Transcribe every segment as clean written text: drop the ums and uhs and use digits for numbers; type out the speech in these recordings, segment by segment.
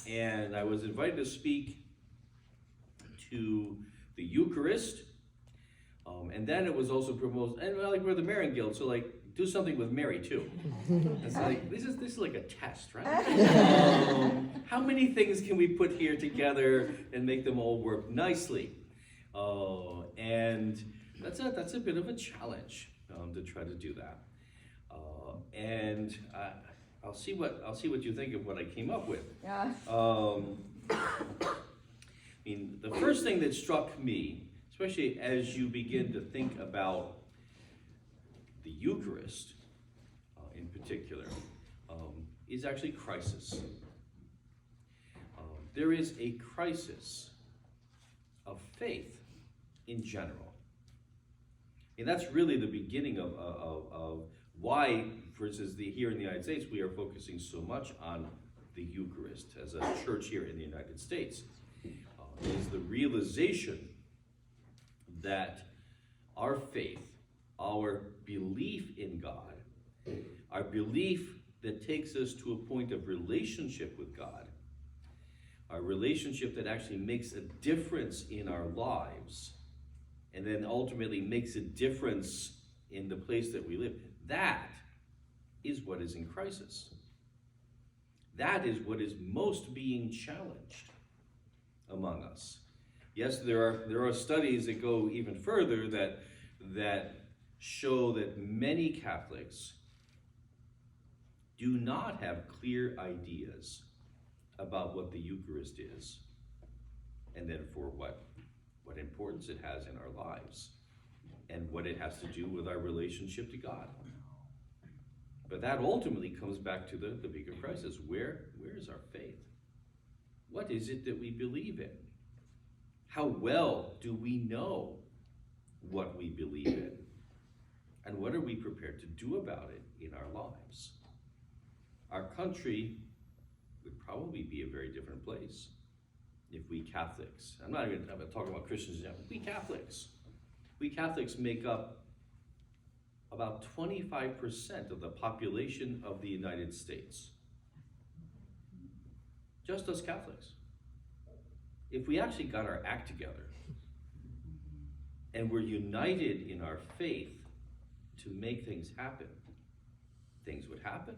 and I was invited to speak to the Eucharist, and then it was also proposed, and like we're the Marian Guild, so like do something with Mary too. It's like this is like a test, right? How many things can we put here together and make them all work nicely? And that's a bit of a challenge to try to do that. And I'll see what you think of what I came up with. Yeah. I mean, the first thing that struck me, especially as you begin to think about the Eucharist in particular, is actually crisis. There is a crisis of faith in general. And that's really the beginning of why, for instance, here in the United States, we are focusing so much on the Eucharist as a church here in the United States. Is the realization that our faith, our belief in God, our belief that takes us to a point of relationship with God, a relationship that actually makes a difference in our lives, and then ultimately makes a difference in the place that we live, that is what is in crisis. That is what is most being challenged among us. Yes, there are studies that go even further that show that many Catholics do not have clear ideas about what the Eucharist is, and then for what importance it has in our lives, and what it has to do with our relationship to God. But that ultimately comes back to the bigger crisis. Where is our faith? What is it that we believe in? How well do we know what we believe in? And what are we prepared to do about it in our lives? Our country would probably be a very different place if we Catholics, I'm not even talking about Christians now, we Catholics make up about 25% of the population of the United States. Just us Catholics. If we actually got our act together and we're united in our faith to make things happen, things would happen.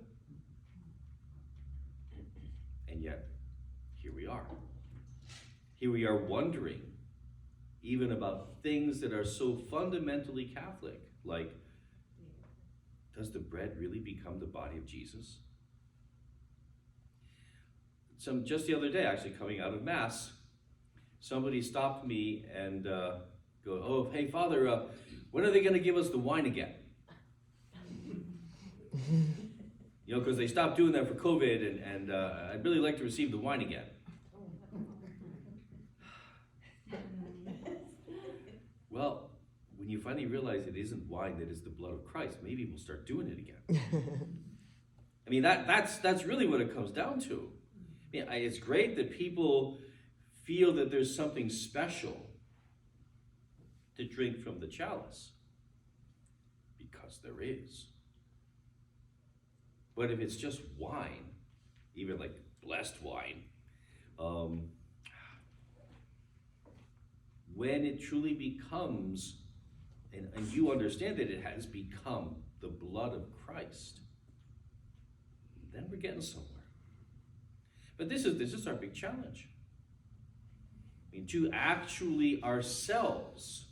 And yet, here we are. Here we are wondering even about things that are so fundamentally Catholic, like, does the bread really become the body of Jesus? Just the other day, actually coming out of Mass, somebody stopped me and go, "Oh, hey, Father, when are they going to give us the wine again?" You know, because they stopped doing that for COVID, and I'd really like to receive the wine again. Well, when you finally realize it isn't wine, that is the blood of Christ, maybe we'll start doing it again. I mean, that's really what it comes down to. I mean, it's great that people feel that there's something special to drink from the chalice, because there is. But if it's just wine, even like blessed wine, when it truly becomes, and you understand that it has become the blood of Christ, then we're getting somewhere. But this is our big challenge. I mean, to actually ourselves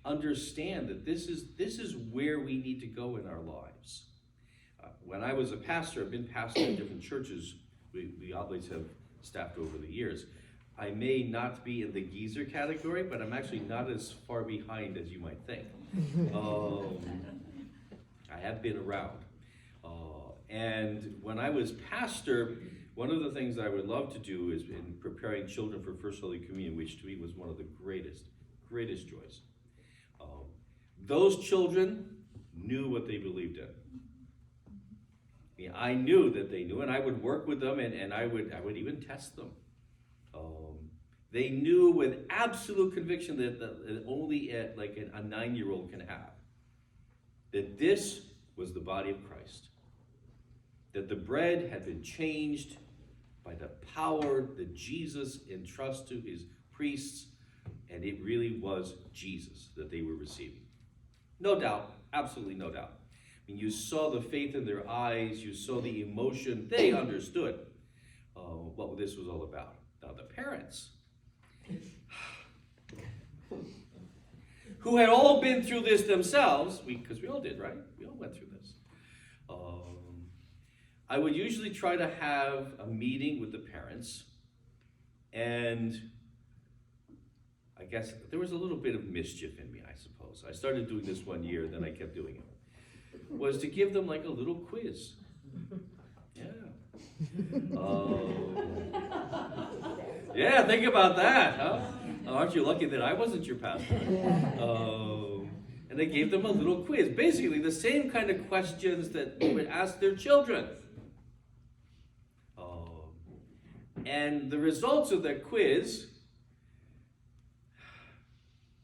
understand that this is where we need to go in our lives. When I was a pastor, I've been pastor in different churches. We always have staffed over the years. I may not be in the geezer category, but I'm actually not as far behind as you might think. I have been around. And when I was pastor, one of the things I would love to do is in preparing children for First Holy Communion, which to me was one of the greatest joys. Those children knew what they believed in. I mean, I knew that they knew, and I would work with them, and I would even test them. They knew with absolute conviction that only a 9-year-old can have, that this was the body of Christ, that the bread had been changed by the power that Jesus entrusts to his priests, and it really was Jesus that they were receiving. No doubt, absolutely no doubt. I mean, you saw the faith in their eyes, you saw the emotion, they understood what this was all about. Now the parents, who had all been through this themselves, because we all did, right? We all went through this. I would usually try to have a meeting with the parents, and I guess there was a little bit of mischief in me, I suppose. I started doing this one year, then I kept doing it. Was to give them like a little quiz. Yeah. Yeah, think about that, huh? Aren't you lucky that I wasn't your pastor? And I gave them a little quiz. Basically, the same kind of questions that they would ask their children. And the results of that quiz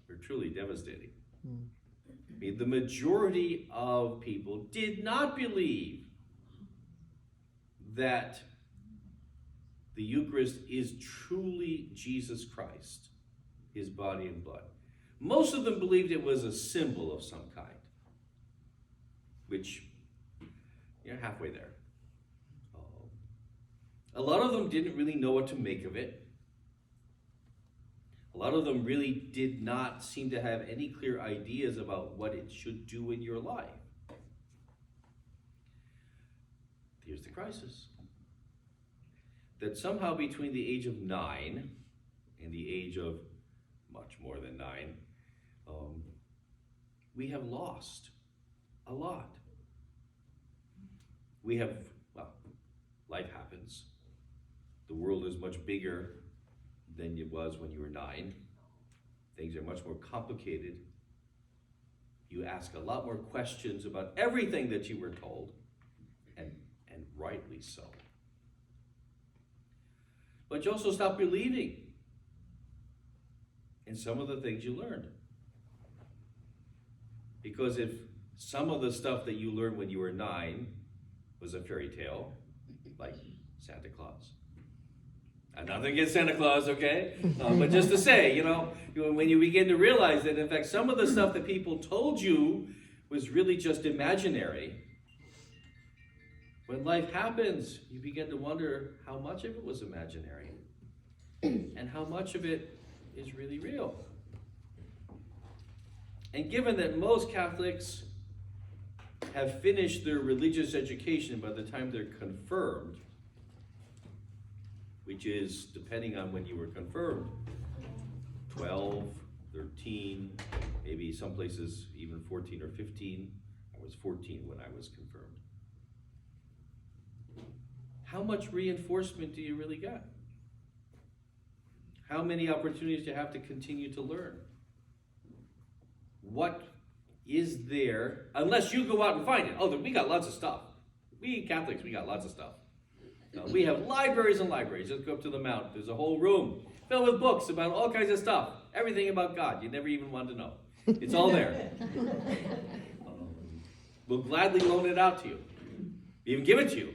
were truly devastating. I mean, the majority of people did not believe that the Eucharist is truly Jesus Christ, his body and blood. Most of them believed it was a symbol of some kind, which you're halfway there. A lot of them didn't really know what to make of it. A lot of them really did not seem to have any clear ideas about what it should do in your life. Here's the crisis. That somehow between the age of 9 and the age of much more than 9, we have lost a lot. We have, well, life happens. The world is much bigger than it was when you were 9. Things are much more complicated. You ask a lot more questions about everything that you were told, and rightly so. But you also stop believing in some of the things you learned. Because if some of the stuff that you learned when you were 9 was a fairy tale, like Santa Claus. And nothing against Santa Claus, okay? But just to say, when you begin to realize that, in fact, some of the stuff that people told you was really just imaginary, when life happens, you begin to wonder how much of it was imaginary and how much of it is really real. And given that most Catholics have finished their religious education by the time they're confirmed, which is, depending on when you were confirmed, 12, 13, maybe some places even 14 or 15. I was 14 when I was confirmed. How much reinforcement do you really get? How many opportunities do you have to continue to learn? What is there, unless you go out and find it? Oh, we got lots of stuff. We Catholics, we got lots of stuff. We have libraries and libraries. Just go up to the Mount. There's a whole room filled with books about all kinds of stuff. Everything about God you never even wanted to know. It's all there. We'll gladly loan it out to you. Even give it to you.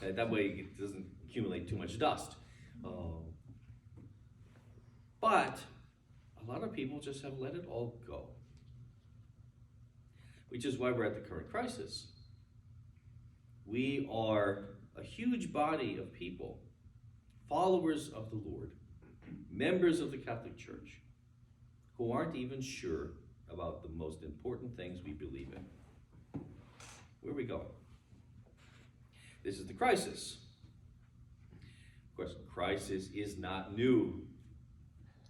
That way it doesn't accumulate too much dust. But a lot of people just have let it all go. Which is why we're at the current crisis. We are a huge body of people, followers of the Lord, members of the Catholic Church, who aren't even sure about the most important things we believe in. Where are we going? This is the crisis. Of course, crisis is not new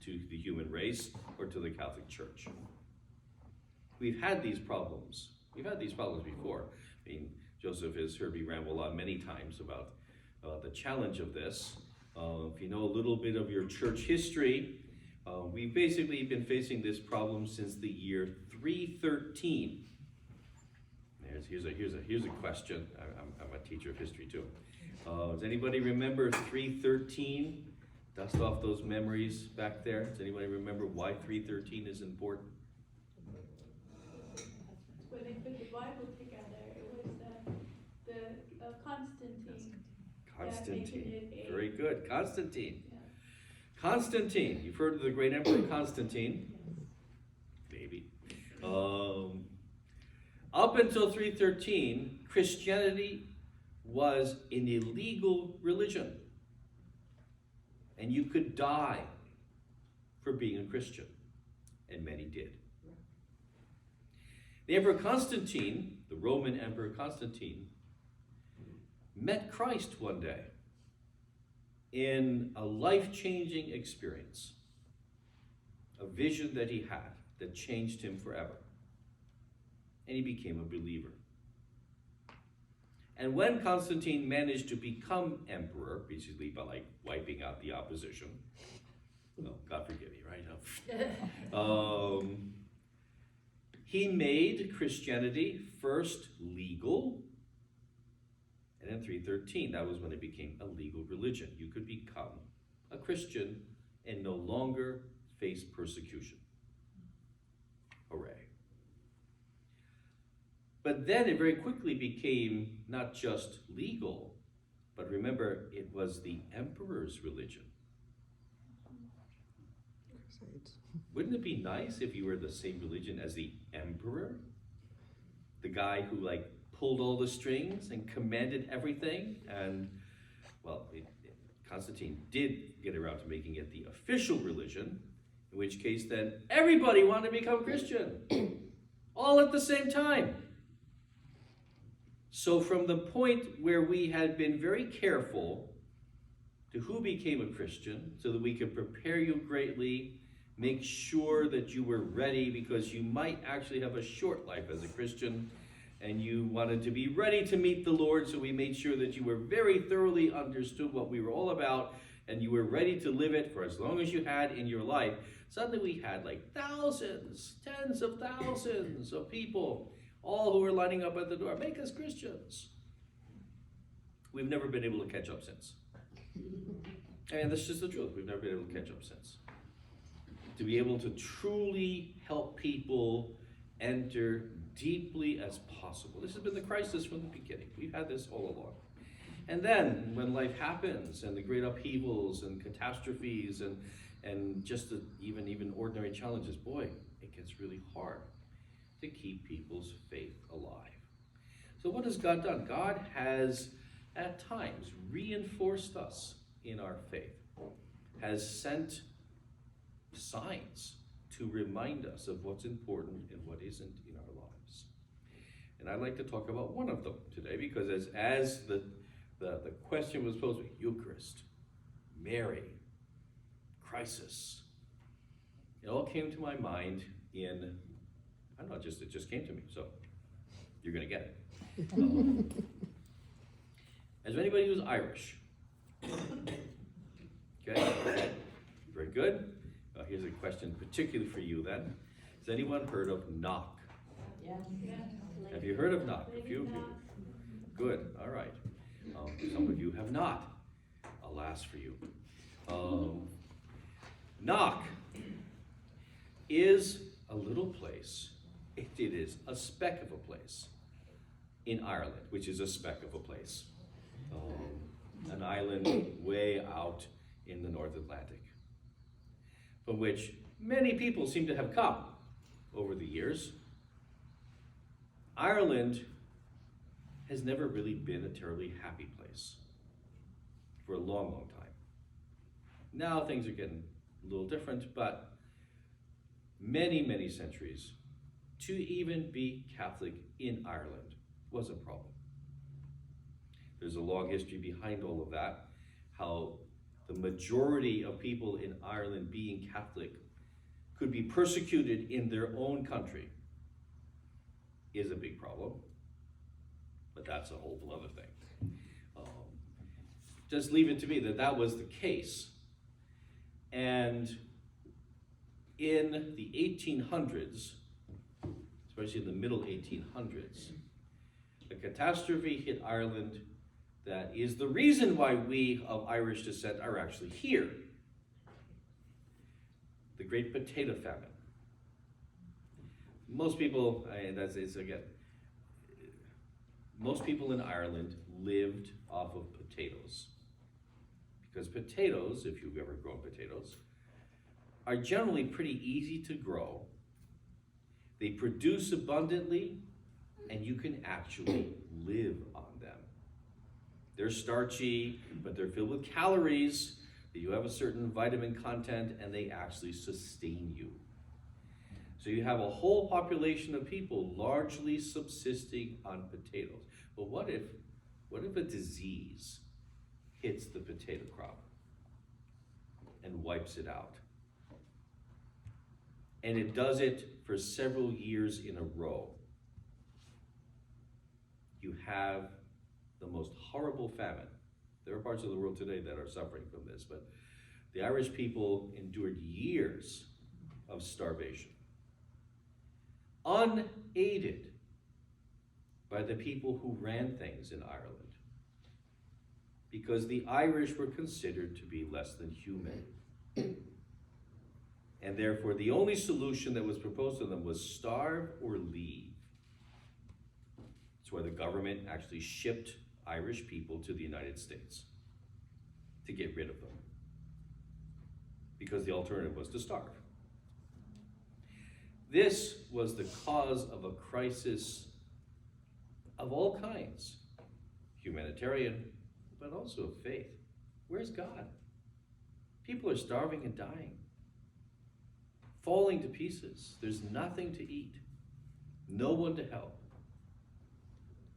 to the human race or to the Catholic Church. We've had these problems. We've had these problems before. I mean, Joseph has heard me ramble on many times about the challenge of this. If you know a little bit of your church history, we've basically been facing this problem since the year 313. Here's a question. I'm a teacher of history too. Does anybody remember 313? Dust off those memories back there. Does anybody remember why 313 is important? When they put the Bible together, it was the Constantine. Constantine. Very good. Constantine. Yeah. Constantine. You've heard of the great emperor Constantine? Maybe. Up until 313, Christianity was an illegal religion. And you could die for being a Christian. And many did. The Emperor Constantine, the Roman Emperor Constantine, met Christ one day in a life-changing experience, a vision that he had that changed him forever. And he became a believer. And when Constantine managed to become emperor, basically by wiping out the opposition, well, God forgive me, right? He made Christianity first legal, and in 313, that was when it became a legal religion. You could become a Christian and no longer face persecution. Hooray. But then it very quickly became not just legal, but remember, it was the emperor's religion. Wouldn't it be nice if you were the same religion as the emperor? The guy who pulled all the strings and commanded everything? And, well, Constantine did get around to making it the official religion, in which case then everybody wanted to become Christian, all at the same time. So from the point where we had been very careful to who became a Christian, so that we could prepare you greatly, make sure that you were ready, because you might actually have a short life as a Christian, and you wanted to be ready to meet the Lord, so we made sure that you were very thoroughly understood what we were all about, and you were ready to live it for as long as you had in your life. Suddenly we had thousands, tens of thousands of people, all who were lining up at the door. Make us Christians. We've never been able to catch up since. And that's just the truth. We've never been able to catch up since. To be able to truly help people enter deeply as possible. This has been the crisis from the beginning. We've had this all along. And then when life happens and the great upheavals and catastrophes and just even ordinary challenges, boy, it gets really hard to keep people's faith alive. So what has God done? God has at times reinforced us in our faith, has sent signs to remind us of what's important and what isn't in our lives. And I'd like to talk about one of them today, because as the question was posed, Eucharist, Mary, crisis, it all came to my mind in, I don't know, it just came to me, so you're going to get it. As anybody who's Irish? Okay, very good. Here's a question particularly for you then. Has anyone heard of knock? Yeah. Have you heard of knock? A few of you. Good, all right. Some of you have not. Alas for you. Knock is a little place. It is a speck of a place in Ireland, which is a speck of a place. An island way out in the North Atlantic, from which many people seem to have come over the years. Ireland has never really been a terribly happy place for a long, long time. Now things are getting a little different, but many, many centuries, to even be Catholic in Ireland was a problem. There's a long history behind all of that, how the majority of people in Ireland being Catholic could be persecuted in their own country is a big problem, but that's a whole other thing. Just leave it to me that was the case. And in the 1800s, especially in the middle 1800s, a catastrophe hit Ireland that is the reason why we of Irish descent are actually here. The Great Potato Famine. Most people, most people in Ireland lived off of potatoes. Because potatoes, if you've ever grown potatoes, are generally pretty easy to grow. They produce abundantly, and you can actually live on them. They're starchy, but they're filled with calories. You have a certain vitamin content, and they actually sustain you. So you have a whole population of people largely subsisting on potatoes. But what if a disease hits the potato crop and wipes it out? And it does it for several years in a row. You have the most horrible famine. There are parts of the world today that are suffering from this, but the Irish people endured years of starvation, unaided by the people who ran things in Ireland, because the Irish were considered to be less than human. And therefore, the only solution that was proposed to them was starve or leave. That's why the government actually shipped Irish people to the United States to get rid of them, because the alternative was to starve. This was the cause of a crisis of all kinds, humanitarian, but also of faith. Where's God? People are starving and dying, falling to pieces. There's nothing to eat, no one to help.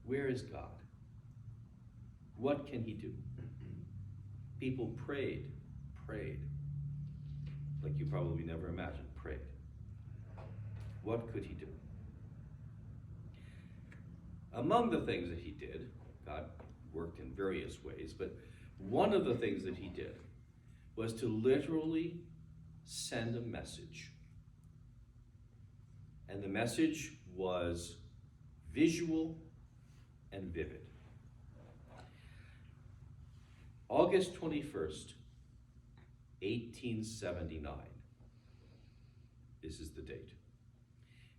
Where is God? What can he do? People prayed, like you probably never imagined, prayed. What could he do? Among the things that he did, God worked in various ways, but one of the things that he did was to literally send a message. And the message was visual and vivid. August 21st, 1879. This is the date.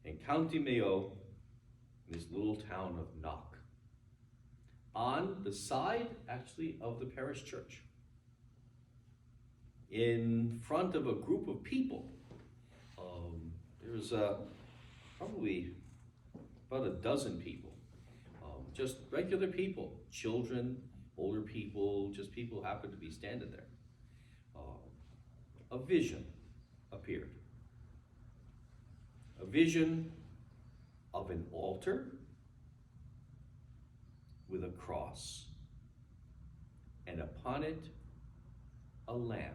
In County Mayo, in this little town of Knock, on the side, actually, of the parish church, in front of a group of people. There was probably about a dozen people, just regular people, children, older people, just people who happened to be standing there. A vision appeared. A vision of an altar with a cross, and upon it, a lamb.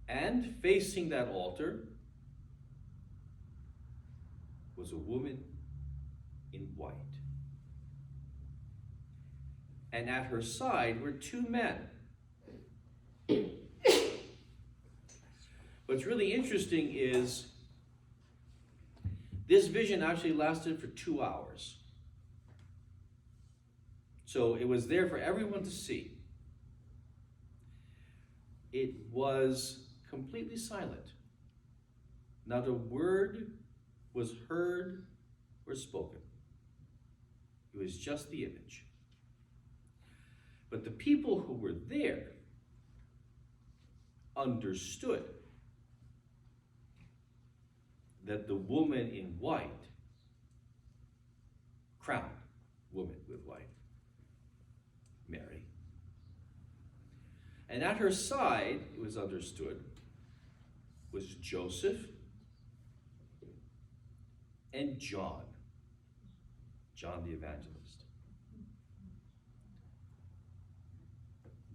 And facing that altar was a woman in white. And at her side were two men. What's really interesting is this vision actually lasted for 2 hours. So it was there for everyone to see. It was completely silent. Not a word was heard or spoken. It was just the image. But the people who were there understood that the woman in white, crowned woman with white, Mary. And at her side, it was understood, was Joseph and John the Evangelist.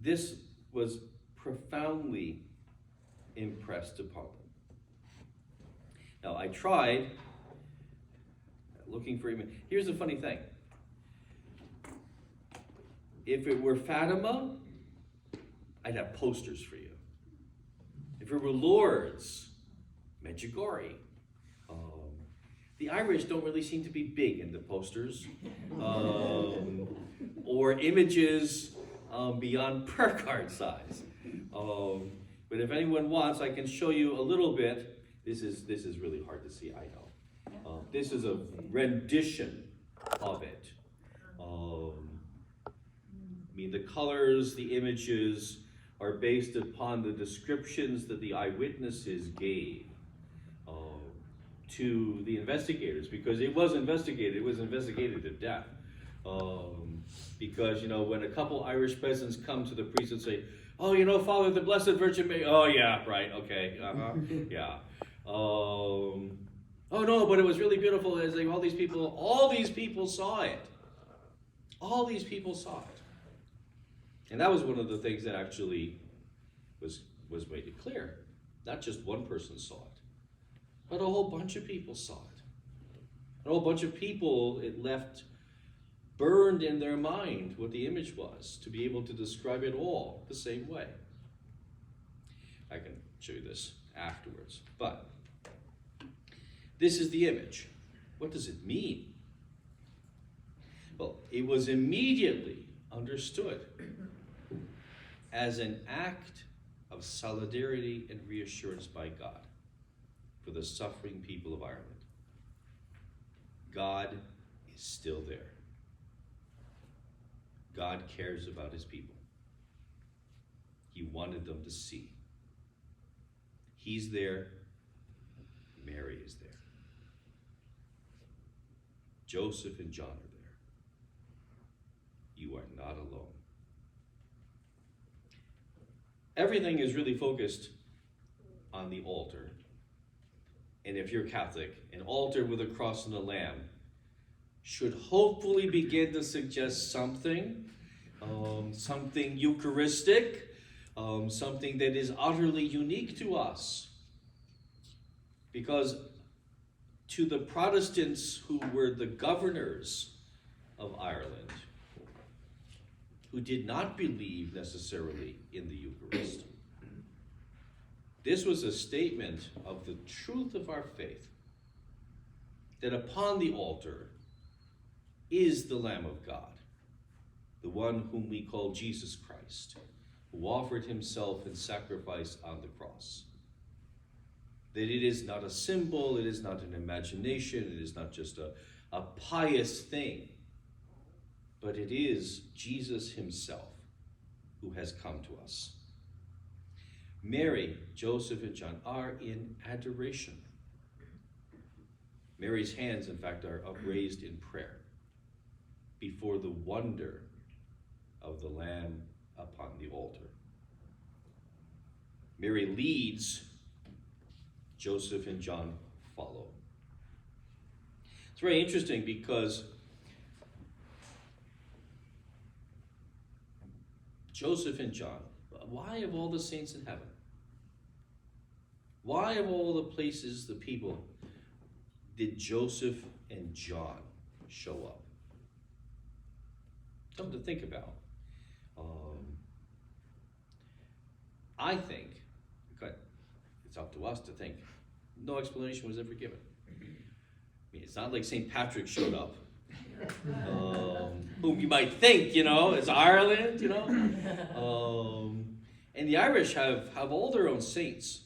This was profoundly impressed upon them. Now, I tried looking for him. Here's the funny thing. If it were Fatima, I'd have posters for you. If it were Lourdes, Medjugorje. The Irish don't really seem to be big into posters or images beyond prayer card size. But if anyone wants, I can show you a little bit. This is really hard to see, I know. This is a rendition of it. I mean, the colors, the images are based upon the descriptions that the eyewitnesses gave to the investigators, because it was investigated to death. Because, when a couple Irish peasants come to the priest and say, "Oh, Father, the Blessed Virgin Mary," "Oh, yeah, right, okay, yeah. "Oh, no, but it was really beautiful." As all these people saw it. All these people saw it. And that was one of the things that actually was made it clear. Not just one person saw it, but a whole bunch of people saw it. A whole bunch of people, it left burned in their mind what the image was, to be able to describe it all the same way. I can show you this afterwards. But this is the image. What does it mean? Well, it was immediately understood as an act of solidarity and reassurance by God for the suffering people of Ireland. God is still there. God cares about his people. He wanted them to see. He's there. Mary is there. Joseph and John are there. You are not alone. Everything is really focused on the altar. And if you're Catholic, an altar with a cross and a lamb should hopefully begin to suggest something Eucharistic, something that is utterly unique to us. Because to the Protestants who were the governors of Ireland, who did not believe necessarily in the Eucharist, this was a statement of the truth of our faith, that upon the altar is the Lamb of God, the one whom we call Jesus Christ, who offered himself in sacrifice on the cross. That it is not a symbol, it is not an imagination, it is not just a pious thing, but it is Jesus himself who has come to us. Mary, Joseph, and John are in adoration. Mary's hands, in fact, are upraised in prayer before the wonder of the Lamb upon the altar. Mary leads, Joseph and John follow. It's very interesting because Joseph and John, why of all the saints in heaven? Why of all the places, the people, did Joseph and John show up? Something to think about. I think, it's up to us to think, no explanation was ever given. I mean, it's not like St. Patrick showed up, whom you might think, is Ireland, and the Irish have all their own saints.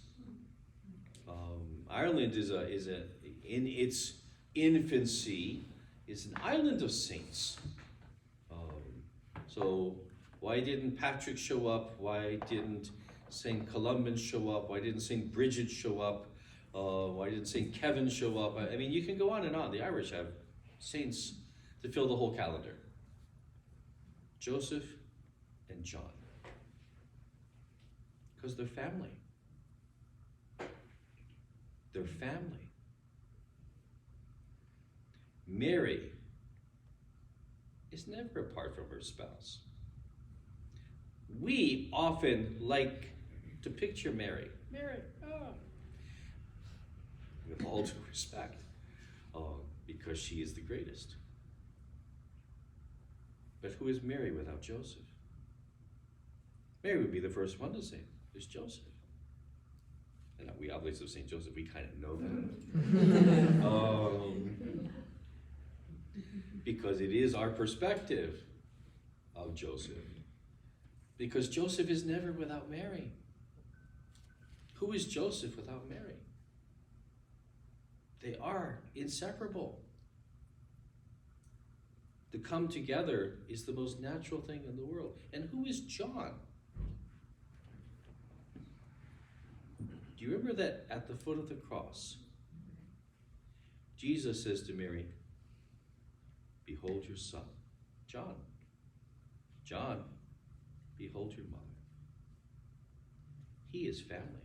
Ireland is in its infancy, is an island of saints. So why didn't Patrick show up? Why didn't St. Columban show up? Why didn't St. Bridget show up? Why didn't St. Kevin show up? I mean, you can go on and on. The Irish have saints to fill the whole calendar. Joseph and John. Because they're family. They're family. Mary is never apart from her spouse. We often like to picture Mary. With all due respect, because she is the greatest. But who is Mary without Joseph? Mary would be the first one to say, "There's Joseph." And we obviously of St. Joseph, we kind of know that. Because it is our perspective of Joseph. Because Joseph is never without Mary. Who is Joseph without Mary? They are inseparable. To come together is the most natural thing in the world. And who is John? Do you remember that at the foot of the cross, Jesus says to Mary, "Behold your son." John. John, behold your mother. He is family.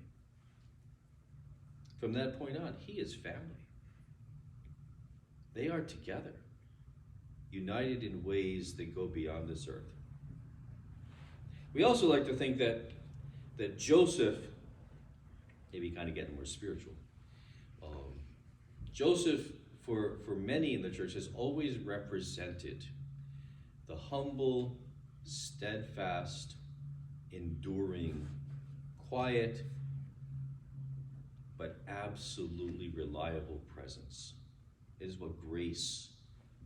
From that point on, he is family. They are together, united in ways that go beyond this earth. We also like to think that Joseph, maybe kind of getting more spiritual, Joseph, for many in the church, has always represented the humble, steadfast, enduring, quiet, but absolutely reliable presence. It is what grace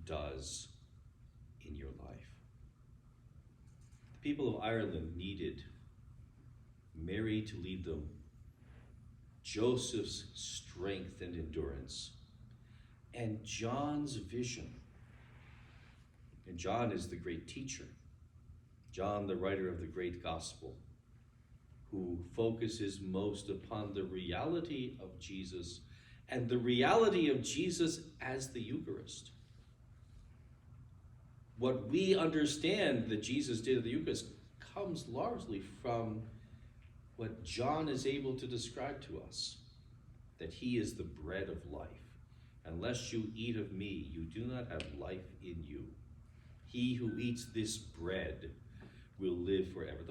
does in your life. The people of Ireland needed Mary to lead them, Joseph's strength and endurance, and John's vision. And John is the great teacher. John, the writer of the great gospel, who focuses most upon the reality of Jesus and the reality of Jesus as the Eucharist. What we understand that Jesus did at the Eucharist comes largely from what John is able to describe to us, that he is the bread of life. Unless you eat of me, you do not have life in you. He who eats this bread will live forever.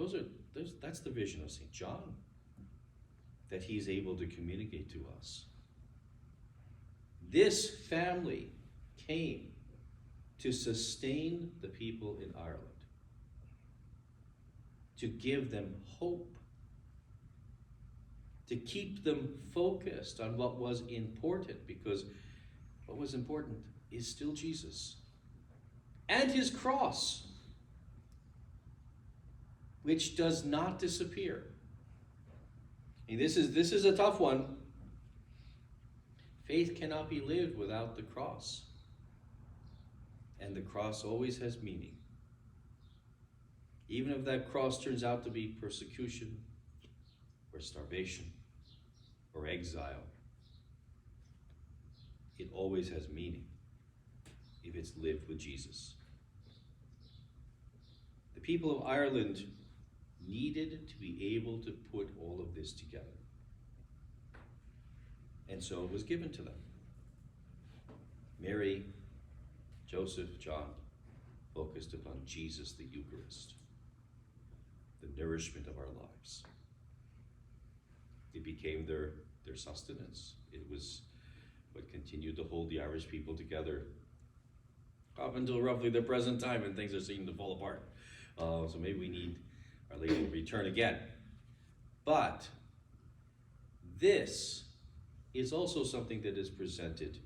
That's the vision of St. John that he's able to communicate to us. This family came to sustain the people in Ireland, to give them hope, to keep them focused on what was important, because what was important is still Jesus and his cross, which does not disappear. And this is a tough one. Faith cannot be lived without the cross. And the cross always has meaning. Even if that cross turns out to be persecution or starvation or exile, it always has meaning if it's lived with Jesus. The people of Ireland needed to be able to put all of this together. And so it was given to them. Mary, Joseph, John focused upon Jesus, the Eucharist, the nourishment of our lives. It became their sustenance. It was what continued to hold the Irish people together up until roughly the present time, and things are seeming to fall apart. So maybe we need Our Lady to return again. But this is also something that is presented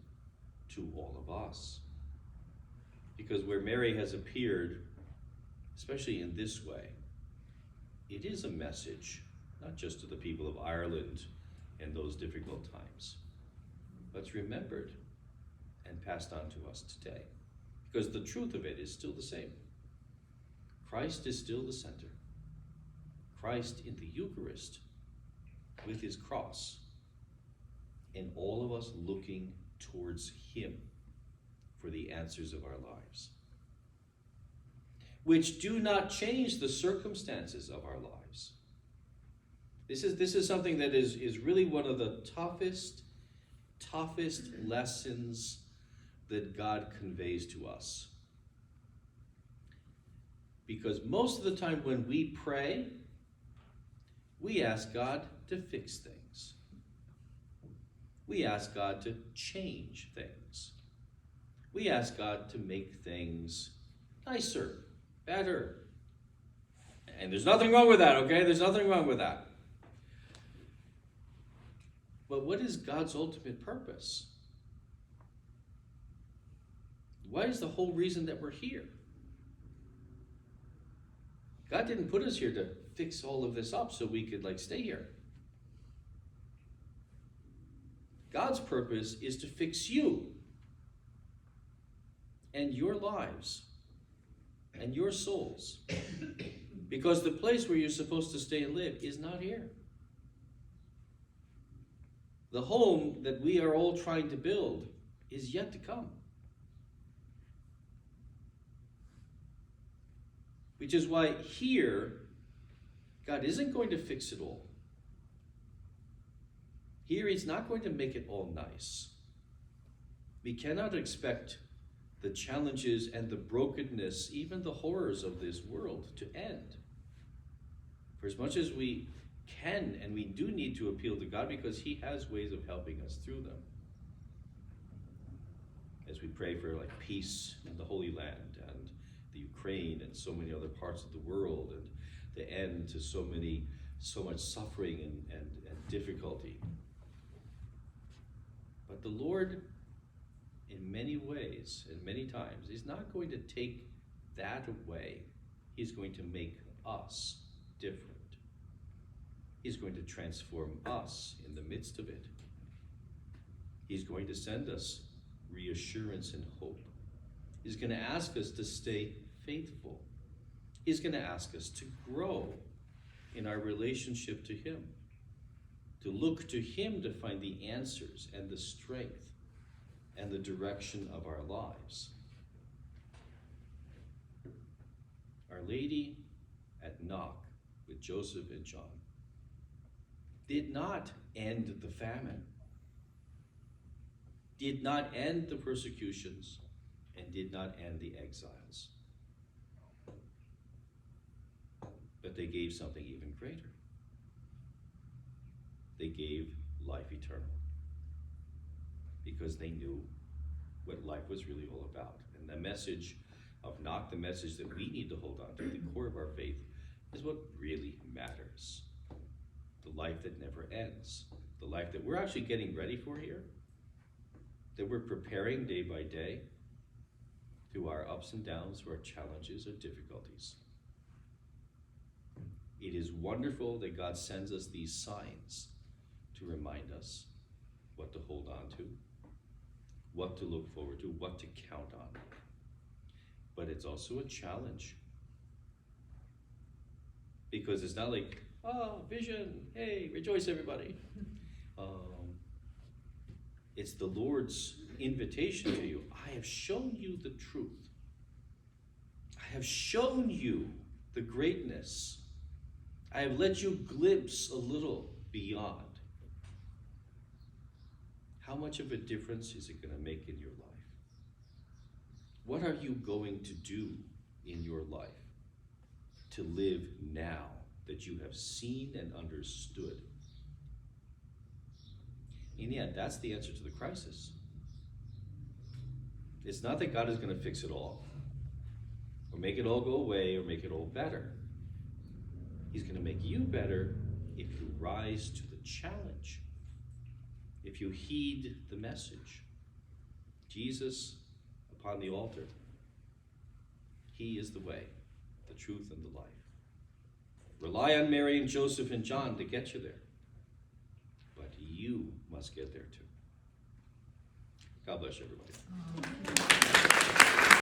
to all of us. Because where Mary has appeared, especially in this way, it is a message, not just to the people of Ireland in those difficult times, but it's remembered and passed on to us today. Because the truth of it is still the same. Christ is still the center. Christ in the Eucharist with his cross, and all of us looking towards him for the answers of our lives, which do not change the circumstances of our lives. This is something that is really one of the toughest lessons that God conveys to us. Because most of the time when we pray, we ask God to fix things. We ask God to change things. We ask God to make things nicer, better. And there's nothing wrong with that, okay? There's nothing wrong with that. But what is God's ultimate purpose? What is the whole reason that we're here? God didn't put us here to fix all of this up so we could stay here. God's purpose is to fix you and your lives and your souls. Because the place where you're supposed to stay and live is not here. The home that we are all trying to build is yet to come. Which is why here, God isn't going to fix it all. Here, he's not going to make it all nice. We cannot expect the challenges and the brokenness, even the horrors of this world, to end. For as much as we can and we do need to appeal to God, because he has ways of helping us through them. As we pray for peace in the Holy Land and the Ukraine and so many other parts of the world, and the end to so much suffering and difficulty. But the Lord, in many ways and many times, is not going to take that away. He's going to make us different. He's going to transform us in the midst of it. He's going to send us reassurance and hope. He's going to ask us to stay faithful. He's going to ask us to grow in our relationship to him, to look to him to find the answers and the strength and the direction of our lives. Our Lady at Knock with Joseph and John did not end the famine, did not end the persecutions, and did not end the exiles. But they gave something even greater. They gave life eternal, because they knew what life was really all about. And the message of Knock, the message that we need to hold on to, the core of our faith, is what really matters. The life that never ends. The life that we're actually getting ready for here, that we're preparing day by day through our ups and downs, through our challenges or difficulties. It is wonderful that God sends us these signs to remind us what to hold on to, what to look forward to, what to count on. But it's also a challenge. Because it's not like, oh, vision, hey, rejoice everybody. It's the Lord's invitation to you. I have shown you the truth. I have shown you the greatness. I have let you glimpse a little beyond. How much of a difference is it going to make in your life? What are you going to do in your life to live now that you have seen and understood? In the end, that's the answer to the crisis. It's not that God is going to fix it all, or make it all go away, or make it all better. He's going to make you better if you rise to the challenge, if you heed the message. Jesus upon the altar. He is the way, the truth, and the life. Rely on Mary and Joseph and John to get you there. But you must get there too. God bless you, everybody.